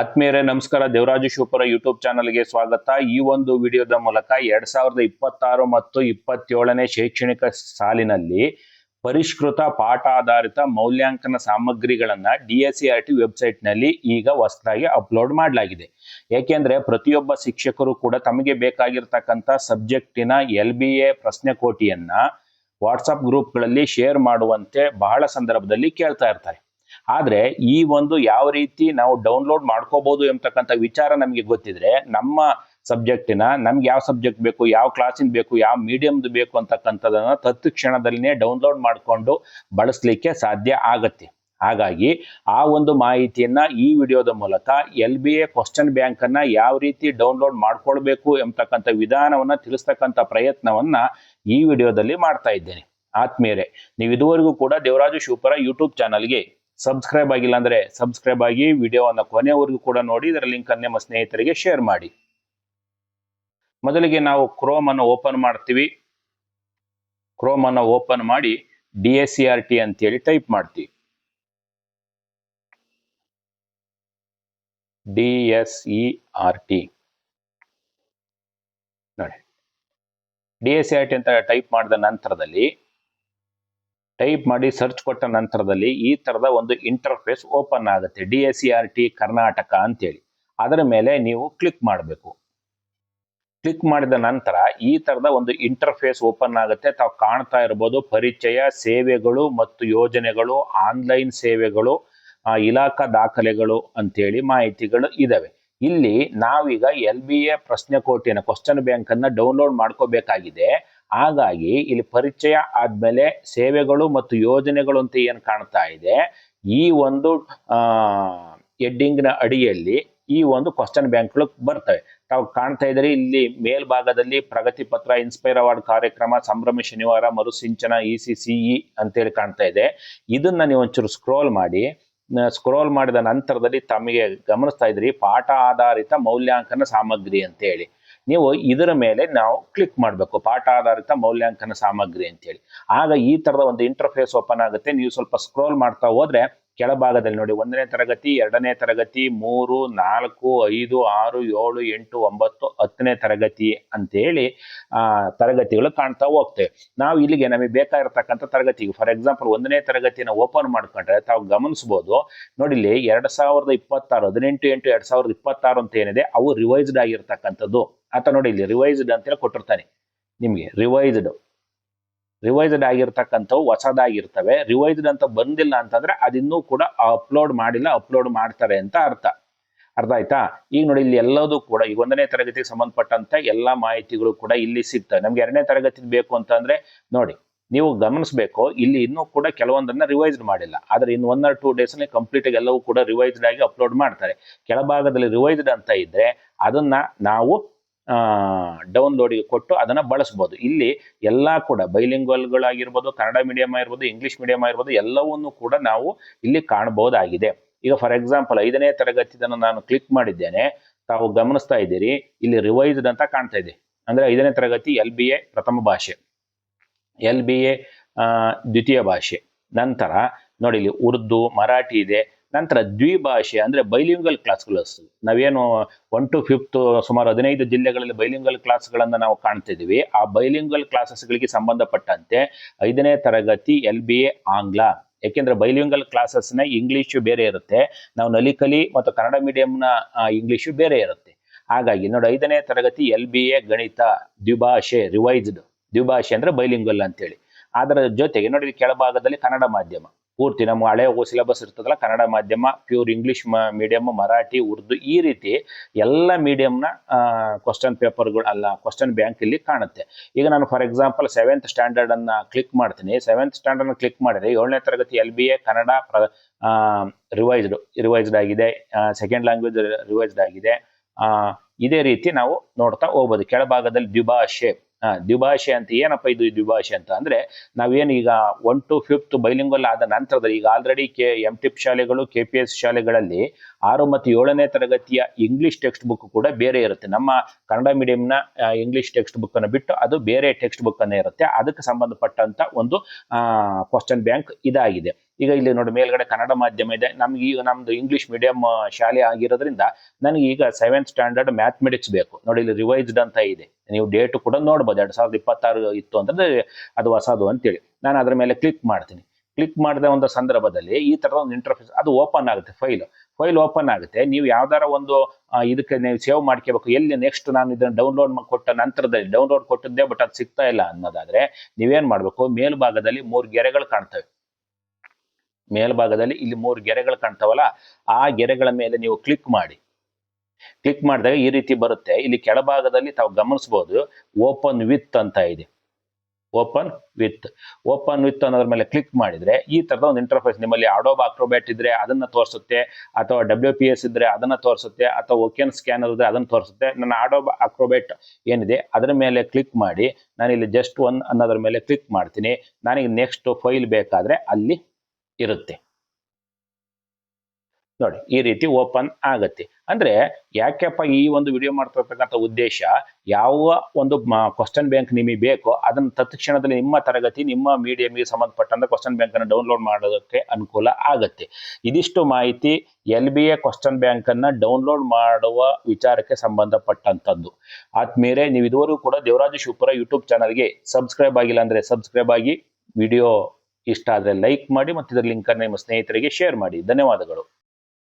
ಆತ್ಮೀಯರೇ ನಮಸ್ಕಾರ. ದೇವರಾಜು ಶಿವಪುರ ಯೂಟ್ಯೂಬ್ ಚಾನಲ್ಗೆ ಸ್ವಾಗತ. ಈ ಒಂದು ವಿಡಿಯೋದ ಮೂಲಕ 2026 ಮತ್ತು 27ನೇ ಶೈಕ್ಷಣಿಕ ಸಾಲಿನಲ್ಲಿ ಪರಿಷ್ಕೃತ ಪಾಠ ಆಧಾರಿತ ಮೌಲ್ಯಾಂಕನ ಸಾಮಗ್ರಿಗಳನ್ನ DSCRT ವೆಬ್ಸೈಟ್ನಲ್ಲಿ ಈಗ ಹೊಸದಾಗಿ ಅಪ್ಲೋಡ್ ಮಾಡಲಾಗಿದೆ. ಏಕೆಂದ್ರೆ ಪ್ರತಿಯೊಬ್ಬ ಶಿಕ್ಷಕರು ಕೂಡ ತಮಗೆ ಬೇಕಾಗಿರ್ತಕ್ಕಂಥ ಸಬ್ಜೆಕ್ಟಿನ LBA ಪ್ರಶ್ನೆ ಕೋಟಿಯನ್ನ ವಾಟ್ಸಪ್ ಗ್ರೂಪ್ಗಳಲ್ಲಿ ಶೇರ್ ಮಾಡುವಂತೆ ಬಹಳ ಸಂದರ್ಭದಲ್ಲಿ ಕೇಳ್ತಾ ಇರ್ತಾರೆ. ಆದ್ರೆ ಈ ಒಂದು ಯಾವ ರೀತಿ ನಾವು ಡೌನ್ಲೋಡ್ ಮಾಡ್ಕೋಬಹುದು ಎಂಬತಕ್ಕಂಥ ವಿಚಾರ ನಮಗೆ ಗೊತ್ತಿದ್ರೆ ನಮ್ಮ ಸಬ್ಜೆಕ್ಟಿನ ನಮ್ಗೆ ಯಾವ ಸಬ್ಜೆಕ್ಟ್ ಬೇಕು, ಯಾವ ಕ್ಲಾಸಿನ ಬೇಕು, ಯಾವ ಮೀಡಿಯಮ್ದು ಬೇಕು ಅಂತಕ್ಕಂಥದನ್ನ ತತ್ಕ್ಷಣದಲ್ಲಿನೇ ಡೌನ್ಲೋಡ್ ಮಾಡಿಕೊಂಡು ಬಳಸಲಿಕ್ಕೆ ಸಾಧ್ಯ ಆಗತ್ತೆ. ಹಾಗಾಗಿ ಆ ಒಂದು ಮಾಹಿತಿಯನ್ನ ಈ ವಿಡಿಯೋದ ಮೂಲಕ LBA ಕ್ವಶನ್ ಬ್ಯಾಂಕ್ ಅನ್ನ ಯಾವ ರೀತಿ ಡೌನ್ಲೋಡ್ ಮಾಡ್ಕೊಳ್ಬೇಕು ಎಂಬತಕ್ಕಂಥ ವಿಧಾನವನ್ನ ತಿಳಿಸ್ತಕ್ಕಂಥ ಪ್ರಯತ್ನವನ್ನ ಈ ವಿಡಿಯೋದಲ್ಲಿ ಮಾಡ್ತಾ ಇದ್ದೇನೆ. ಆತ್ಮೀಯರೇ, ನೀವು ಇದುವರೆಗೂ ಕೂಡ ದೇವರಾಜು ಶಿವಪುರ ಯೂಟ್ಯೂಬ್ ಚಾನಲ್ಗೆ ಸಬ್ಸ್ಕ್ರೈಬ್ ಆಗಿಲ್ಲ ಅಂದ್ರೆ ಸಬ್ಸ್ಕ್ರೈಬ್ ಆಗಿ ವಿಡಿಯೋವನ್ನು ಕೊನೆವರೆಗೂ ಕೂಡ ನೋಡಿ. ಇದರ ಲಿಂಕ್ ಅನ್ನು ನಿಮ್ಮ ಸ್ನೇಹಿತರಿಗೆ ಶೇರ್ ಮಾಡಿ. ಮೊದಲಿಗೆ ನಾವು ಕ್ರೋಮ್ ಅನ್ನು ಓಪನ್ ಮಾಡ್ತೀವಿ. ಕ್ರೋಮ್ ಅನ್ನು ಓಪನ್ ಮಾಡಿ DSCRT ಅಂತೇಳಿ ಟೈಪ್ ಮಾಡ್ತೀವಿ. DSCRT ನೋಡಿ. DSCRT ಅಂತ ಟೈಪ್ ಮಾಡಿದ ನಂತರದಲ್ಲಿ ಟೈಪ್ ಮಾಡಿ ಸರ್ಚ್ ಕೊಟ್ಟ ನಂತರದಲ್ಲಿ ಈ ತರದ ಒಂದು ಇಂಟರ್ಫೇಸ್ ಓಪನ್ ಆಗುತ್ತೆ. DSCRT ಕರ್ನಾಟಕ ಅಂತೇಳಿ ಅದರ ಮೇಲೆ ನೀವು ಕ್ಲಿಕ್ ಮಾಡಬೇಕು. ಕ್ಲಿಕ್ ಮಾಡಿದ ನಂತರ ಈ ತರದ ಒಂದು ಇಂಟರ್ಫೇಸ್ ಓಪನ್ ಆಗುತ್ತೆ. ತಾವು ಕಾಣ್ತಾ ಇರಬಹುದು ಪರಿಚಯ, ಸೇವೆಗಳು ಮತ್ತು ಯೋಜನೆಗಳು, ಆನ್ಲೈನ್ ಸೇವೆಗಳು, ಇಲಾಖಾ ದಾಖಲೆಗಳು ಅಂತೇಳಿ ಮಾಹಿತಿಗಳು ಇದಾವೆ. ಇಲ್ಲಿ ನಾವೀಗ LBA ಪ್ರಶ್ನೆ ಕೋಟಿನ ಕ್ವಶನ್ ಬ್ಯಾಂಕ್ ಅನ್ನ ಡೌನ್ಲೋಡ್ ಮಾಡ್ಕೋಬೇಕಾಗಿದೆ. ಹಾಗಾಗಿ ಇಲ್ಲಿ ಪರಿಚಯ ಆದ್ಮೇಲೆ ಸೇವೆಗಳು ಮತ್ತು ಯೋಜನೆಗಳು ಅಂತ ಏನ್ ಕಾಣ್ತಾ ಇದೆ, ಈ ಒಂದು ಹೆಡ್ಡಿಂಗ್ ನ ಅಡಿಯಲ್ಲಿ ಈ ಒಂದು ಕ್ವಶನ್ ಬ್ಯಾಂಕ್ಗಳು ಬರ್ತವೆ. ತಾವು ಕಾಣ್ತಾ ಇದ್ರಿ ಇಲ್ಲಿ ಮೇಲ್ಭಾಗದಲ್ಲಿ ಪ್ರಗತಿ ಪತ್ರ, ಇನ್ಸ್ಪೈರ್ ಅವಾರ್ಡ್ ಕಾರ್ಯಕ್ರಮ, ಸಂಭ್ರಮ ಶನಿವಾರ, ಮರುಸಿಂಚನ, ECCE ಅಂತೇಳಿ ಕಾಣ್ತಾ ಇದೆ. ಇದನ್ನ ನೀವು ಒಂಚೂರು ಸ್ಕ್ರೋಲ್ ಮಾಡಿದ ನಂತರದಲ್ಲಿ ತಮಗೆ ಗಮನಿಸ್ತಾ ಇದ್ರಿ ಪಾಠ ಆಧಾರಿತ ಮೌಲ್ಯಾಂಕನ ಸಾಮಗ್ರಿ ಅಂತೇಳಿ. ನೀವು ಇದರ ಮೇಲೆ ನಾವು ಕ್ಲಿಕ್ ಮಾಡಬೇಕು, ಪಾಠ ಆಧಾರಿತ ಮೌಲ್ಯಾಂಕನ ಸಾಮಗ್ರಿ ಅಂತೇಳಿ. ಆಗ ಈ ತರದ ಒಂದು ಇಂಟರ್ಫೇಸ್ ಓಪನ್ ಆಗುತ್ತೆ. ನೀವು ಸ್ವಲ್ಪ ಸ್ಕ್ರೋಲ್ ಮಾಡ್ತಾ ಹೋದ್ರೆ ಕೆಳಭಾಗದಲ್ಲಿ ನೋಡಿ 1ನೇ ತರಗತಿ, 2ನೇ ತರಗತಿ, 3, 4, 5, 6, 7, 8, 9, 10ನೇ ತರಗತಿ ಅಂತೇಳಿ ತರಗತಿಗಳು ಕಾಣ್ತಾ ಹೋಗ್ತೇವೆ. ನಾವು ಇಲ್ಲಿಗೆ ನಮಗೆ ಬೇಕಾಗಿರತಕ್ಕಂಥ ತರಗತಿಗೆ ಫಾರ್ ಎಕ್ಸಾಂಪಲ್ 1ನೇ ತರಗತಿನ ಓಪನ್ ಮಾಡ್ಕೊಂಡ್ರೆ ತಾವು ಗಮನಿಸಬಹುದು. ನೋಡಿ ಇಲ್ಲಿ 2026 18/8/2026 ಅಂತ ಏನಿದೆ ಅವು ರಿವೈಸ್ಡ್ ಆಗಿರ್ತಕ್ಕಂಥದ್ದು. ಆತ ನೋಡಿ ಇಲ್ಲಿ ರಿವೈಸ್ಡ್ ಅಂತೇಳಿ ಕೊಟ್ಟಿರ್ತಾನೆ ನಿಮ್ಗೆ. ರಿವೈಸ್ಡ್ ಆಗಿರ್ತಕ್ಕಂಥವು ಹೊಸದಾಗಿರ್ತವೆ. ರಿವೈಸ್ಡ್ ಅಂತ ಬಂದಿಲ್ಲ ಅಂತಂದ್ರೆ ಅದಿನ್ನೂ ಕೂಡ ಅಪ್ಲೋಡ್ ಮಾಡಿಲ್ಲ, ಅಪ್ಲೋಡ್ ಮಾಡ್ತಾರೆ ಅಂತ ಅರ್ಥ ಆಯ್ತಾ. ಈಗ ನೋಡಿ ಇಲ್ಲಿ ಎಲ್ಲದೂ ಕೂಡ ಈಗ 1ನೇ ತರಗತಿಗೆ ಸಂಬಂಧಪಟ್ಟಂತ ಎಲ್ಲಾ ಮಾಹಿತಿಗಳು ಕೂಡ ಇಲ್ಲಿ ಸಿಗ್ತವೆ. ನಮ್ಗೆ 2ನೇ ತರಗತಿ ಬೇಕು ಅಂತಂದ್ರೆ ನೋಡಿ ನೀವು ಗಮನಿಸಬೇಕು, ಇಲ್ಲಿ ಇನ್ನೂ ಕೂಡ ಕೆಲವೊಂದನ್ನ ರಿವೈಸ್ಡ್ ಮಾಡಿಲ್ಲ. ಆದ್ರೆ ಇನ್ನು 1 or 2 ಡೇಸ್ ಕಂಪ್ಲೀಟ್ ಆಗಿ ಎಲ್ಲವೂ ಕೂಡ ರಿವೈಸ್ಡ್ ಆಗಿ ಅಪ್ಲೋಡ್ ಮಾಡ್ತಾರೆ. ಕೆಳಭಾಗದಲ್ಲಿ ರಿವೈಸ್ಡ್ ಅಂತ ಇದ್ರೆ ಅದನ್ನ ನಾವು ಡೌನ್ಲೋಡಿಗೆ ಕೊಟ್ಟು ಅದನ್ನ ಬಳಸಬಹುದು. ಇಲ್ಲಿ ಎಲ್ಲಾ ಕೂಡ ಬೈಲಿಂಗ್ವಲ್ಗಳಾಗಿರ್ಬೋದು, ಕನ್ನಡ ಮೀಡಿಯಂ ಆಗಿರ್ಬೋದು, ಇಂಗ್ಲಿಷ್ ಮೀಡಿಯಂ ಆಗಿರ್ಬೋದು, ಎಲ್ಲವನ್ನೂ ಕೂಡ ನಾವು ಇಲ್ಲಿ ಕಾಣಬಹುದಾಗಿದೆ. ಈಗ ಫಾರ್ ಎಕ್ಸಾಂಪಲ್ 5ನೇ ತರಗತಿದನ್ನು ನಾನು ಕ್ಲಿಕ್ ಮಾಡಿದ್ದೇನೆ. ತಾವು ಗಮನಿಸ್ತಾ ಇದ್ದೀರಿ ಇಲ್ಲಿ ರಿವೈಸ್ಡ್ ಅಂತ ಕಾಣ್ತಾ ಇದೆ. ಅಂದ್ರೆ 5ನೇ ತರಗತಿ LBA ಪ್ರಥಮ ಭಾಷೆ, LBA ದ್ವಿತೀಯ ಭಾಷೆ, ನಂತರ ನೋಡಿ ಇಲ್ಲಿ ಉರ್ದು, ಮರಾಠಿ ಇದೆ. ನಂತರ ದ್ವಿಭಾಷೆ ಅಂದ್ರೆ ಬೈಲಿಂಗಲ್ ಕ್ಲಾಸ್ಗಳು. ನಾವೇನು 1 to 5th ಸುಮಾರು 15 ಜಿಲ್ಲೆಗಳಲ್ಲಿ ಬೈಲಿಂಗಲ್ ಕ್ಲಾಸ್ಗಳನ್ನ ನಾವು ಕಾಣ್ತಿದೀವಿ. ಆ ಬೈಲಿಂಗಲ್ ಕ್ಲಾಸಸ್ಗಳಿಗೆ ಸಂಬಂಧಪಟ್ಟಂತೆ 5ನೇ ತರಗತಿ LBA ಆಂಗ್ಲ. ಯಾಕೆಂದ್ರೆ ಬೈಲಿಂಗಲ್ ಕ್ಲಾಸಸ್ನ ಇಂಗ್ಲಿಷ್ ಬೇರೆ ಇರುತ್ತೆ, ನಾವು ನಲಿಕಲಿ ಮತ್ತು ಕನ್ನಡ ಮೀಡಿಯಂನ ಇಂಗ್ಲಿಷ್ ಬೇರೆ ಇರುತ್ತೆ. ಹಾಗಾಗಿ ನೋಡಿ 5ನೇ ತರಗತಿ LBA ಗಣಿತ ದ್ವಿಭಾಷೆ, ರಿವೈಸ್ಡ್ ದ್ವಿಭಾಷೆ ಅಂದ್ರೆ ಬೈಲಿಂಗಲ್ ಅಂತೇಳಿ. ಅದರ ಜೊತೆಗೆ ನೋಡಿ ಕೆಳಭಾಗದಲ್ಲಿ ಕನ್ನಡ ಮಾಧ್ಯಮ ಪೂರ್ತಿ ನಮ್ಮ ಹಳೆ ಸಿಲೆಬಸ್ ಇರ್ತದಲ್ಲ, ಕನ್ನಡ ಮಾಧ್ಯಮ, pure English medium, Marathi, Urdu, ಈ ರೀತಿ ಎಲ್ಲ ಮೀಡಿಯಂನ ಕ್ವಶನ್ ಪೇಪರ್ಗಳು ಕ್ವಶನ್ ಬ್ಯಾಂಕ್ ಇಲ್ಲಿ ಕಾಣುತ್ತೆ. ಈಗ ನಾನು ಫಾರ್ ಎಕ್ಸಾಂಪಲ್ 7th ಸ್ಟ್ಯಾಂಡರ್ಡ್ ಅನ್ನ ಕ್ಲಿಕ್ ಮಾಡ್ತೀನಿ. 7th ಸ್ಟ್ಯಾಂಡರ್ಡ್ ಕ್ಲಿಕ್ ಮಾಡಿದ್ರೆ 7ನೇ ತರಗತಿ LBA ಕನ್ನಡ ರಿವೈಸ್ಡ್ ಆಗಿದೆ, ಸೆಕೆಂಡ್ ಲ್ಯಾಂಗ್ವೇಜ್ ರಿವೈಸ್ಡ್ ಆಗಿದೆ. ಇದೇ ರೀತಿ ನಾವು ನೋಡ್ತಾ ಹೋಗ್ಬೋದು. ಕೆಳಭಾಗದಲ್ಲಿ ದ್ವಿಭಾಷೆ ಅಂತ ಏನಪ್ಪ ಇದು ದ್ವಿಭಾಷೆ ಅಂತ ಅಂದ್ರೆ ನಾವೇನು ಈಗ 1 to 5th ಬೈಲಿಂಗಲ್ ಆದ ನಂತರದಲ್ಲಿ ಈಗ ಆಲ್ರೆಡಿ MTIP ಶಾಲೆಗಳು, KPS ಶಾಲೆಗಳಲ್ಲಿ 6 ಮತ್ತು 7ನೇ ತರಗತಿಯ ಇಂಗ್ಲಿಷ್ ಟೆಕ್ಸ್ಟ್ ಬುಕ್ ಕೂಡ ಬೇರೆ ಇರುತ್ತೆ. ನಮ್ಮ ಕನ್ನಡ ಮೀಡಿಯಂನ ಇಂಗ್ಲಿಷ್ ಟೆಕ್ಸ್ಟ್ ಬುಕ್ ಅನ್ನು ಬಿಟ್ಟು ಅದು ಬೇರೆ ಟೆಕ್ಸ್ಟ್ ಬುಕ್ ಅನ್ನೇ ಇರುತ್ತೆ. ಅದಕ್ಕೆ ಸಂಬಂಧಪಟ್ಟಂತ ಒಂದು ಕ್ವಶನ್ ಬ್ಯಾಂಕ್ ಇದಾಗಿದೆ. ಈಗ ಇಲ್ಲಿ ನೋಡಿ ಮೇಲ್ಗಡೆ ಕನ್ನಡ ಮಾಧ್ಯಮ ಇದೆ. ನಮ್ಗೆ ಈಗ ನಮ್ದು ಇಂಗ್ಲಿಷ್ ಮೀಡಿಯಂ ಶಾಲೆ ಆಗಿರೋದ್ರಿಂದ ನನಗೆ ಈಗ 7th ಸ್ಟ್ಯಾಂಡರ್ಡ್ ಮ್ಯಾಥಮೆಟಿಕ್ಸ್ ಬೇಕು. ನೋಡಿ ಇಲ್ಲಿ ರಿವೈಸ್ಡ್ ಅಂತ ಇದೆ, ನೀವು ಡೇಟ್ ಕೂಡ ನೋಡ್ಬೋದು 2026 ಇತ್ತು ಅಂತಂದ್ರೆ ಅದು ಹೊಸದು ಅಂತೇಳಿ. ನಾನು ಅದ್ರ ಮೇಲೆ ಕ್ಲಿಕ್ ಮಾಡ್ತೀನಿ. ಕ್ಲಿಕ್ ಮಾಡಿದ ಒಂದು ಸಂದರ್ಭದಲ್ಲಿ ಈ ತರದ ಒಂದು ಇಂಟರ್ಫೇಸ್ ಅದು ಓಪನ್ ಆಗುತ್ತೆ. ಫೈಲ್ ಓಪನ್ ಆಗುತ್ತೆ. ನೀವು ಯಾವ್ದಾರ ಒಂದು ಇದಕ್ಕೆ ನೀವು ಸೇವ್ ಮಾಡ್ಕೋಬೇಕು. ಎಲ್ಲಿ ನೆಕ್ಸ್ಟ್ ನಾನು ಇದನ್ನ ಡೌನ್ಲೋಡ್ ಕೊಟ್ಟ ನಂತರದಲ್ಲಿ ಡೌನ್ಲೋಡ್ ಕೊಟ್ಟಿದ್ದೆ ಬಟ್ ಅದು ಸಿಗ್ತಾ ಇಲ್ಲ ಅನ್ನೋದಾದ್ರೆ ನೀವೇನ್ ಮಾಡ್ಬೇಕು, ಮೇಲ್ಭಾಗದಲ್ಲಿ 3 ಗೆರೆಗಳು ಕಾಣ್ತವೆ. ಮೇಲ್ಭಾಗದಲ್ಲಿ ಇಲ್ಲಿ 3 ಗೆರೆಗಳು ಕಾಣ್ತಾವಲ್ಲ, ಆ ಗೆರೆಗಳ ಮೇಲೆ ನೀವು ಕ್ಲಿಕ್ ಮಾಡಿ. ಕ್ಲಿಕ್ ಮಾಡಿದಾಗ ಈ ರೀತಿ ಬರುತ್ತೆ. ಇಲ್ಲಿ ಕೆಳಭಾಗದಲ್ಲಿ ತಾವು ಗಮನಿಸಬಹುದು ಓಪನ್ ವಿತ್ ಅಂತ ಇದೆ. ಓಪನ್ ವಿತ್ ಅನ್ನೋದ್ರ ಮೇಲೆ ಕ್ಲಿಕ್ ಮಾಡಿದ್ರೆ ಈ ತರದ ಒಂದು ಇಂಟರ್ಫೇಸ್, ನಿಮ್ಮಲ್ಲಿ ಅಡೋಬ್ ಅಕ್ರೋಬ್ಯಾಟ್ ಇದ್ರೆ ಅದನ್ನ ತೋರಿಸುತ್ತೆ, ಅಥವಾ WPS ಇದ್ರೆ ಅದನ್ನ ತೋರಿಸುತ್ತೆ, ಅಥವಾ ಓಕೆನ್ ಸ್ಕ್ಯಾನರ್ ಇದ್ರೆ ಅದನ್ನ ತೋರಿಸುತ್ತೆ. ನನ್ನ ಅಡೋಬ್ ಅಕ್ರೋಬ್ಯಾಟ್ ಏನಿದೆ ಅದರ ಮೇಲೆ ಕ್ಲಿಕ್ ಮಾಡಿ ನಾನು ಇಲ್ಲಿ ಜಸ್ಟ್ ಒನ್ ಅನ್ನೋದ್ರ ಮೇಲೆ ಕ್ಲಿಕ್ ಮಾಡ್ತೀನಿ. ನನಗೆ ನೆಕ್ಸ್ಟ್ ಫೈಲ್ ಬೇಕಾದ್ರೆ ಅಲ್ಲಿ ಇರುತ್ತೆ ನೋಡಿ, ಈ ರೀತಿ ಓಪನ್ ಆಗತ್ತೆ. ಅಂದ್ರೆ ಯಾಕೆಪ್ಪ ಈ ಒಂದು ವಿಡಿಯೋ ಮಾಡ್ತಿರ್ತಕ್ಕಂಥ ಉದ್ದೇಶ, ಯಾವ ಒಂದು ಕ್ವಶನ್ ಬ್ಯಾಂಕ್ ನಿಮಗೆ ಬೇಕೋ ಅದನ್ನ ತತ್ಕ್ಷಣದಲ್ಲಿ ನಿಮ್ಮ ತರಗತಿ ನಿಮ್ಮ ಮೀಡಿಯಂಗೆ ಸಂಬಂಧಪಟ್ಟಂತ ಕ್ವಶನ್ ಬ್ಯಾಂಕ್ ಅನ್ನು ಡೌನ್ಲೋಡ್ ಮಾಡೋದಕ್ಕೆ ಅನುಕೂಲ ಆಗತ್ತೆ. ಇದಿಷ್ಟು ಮಾಹಿತಿ LBA ಕ್ವಶನ್ ಬ್ಯಾಂಕ್ ಅನ್ನ ಡೌನ್ಲೋಡ್ ಮಾಡುವ ವಿಚಾರಕ್ಕೆ ಸಂಬಂಧಪಟ್ಟಂತದ್ದು. ಆದ್ಮೇಲೆ ನೀವು ಇದುವರೆಗೂ ಕೂಡ ದೇವರಾಜ ಶಿವಪುರ ಯೂಟ್ಯೂಬ್ ಚಾನಲ್ಗೆ ಸಬ್ಸ್ಕ್ರೈಬ್ ಆಗಿಲ್ಲ ಅಂದ್ರೆ ಸಬ್ಸ್ಕ್ರೈಬ್ ಆಗಿ, ವಿಡಿಯೋ ಇಷ್ಟ ಆದ್ರೆ ಲೈಕ್ ಮಾಡಿ, ಮತ್ತು ಇದರ ಲಿಂಕ್ ಅನ್ನು ನಿಮ್ಮ ಸ್ನೇಹಿತರಿಗೆ ಶೇರ್ ಮಾಡಿ. ಧನ್ಯವಾದಗಳು.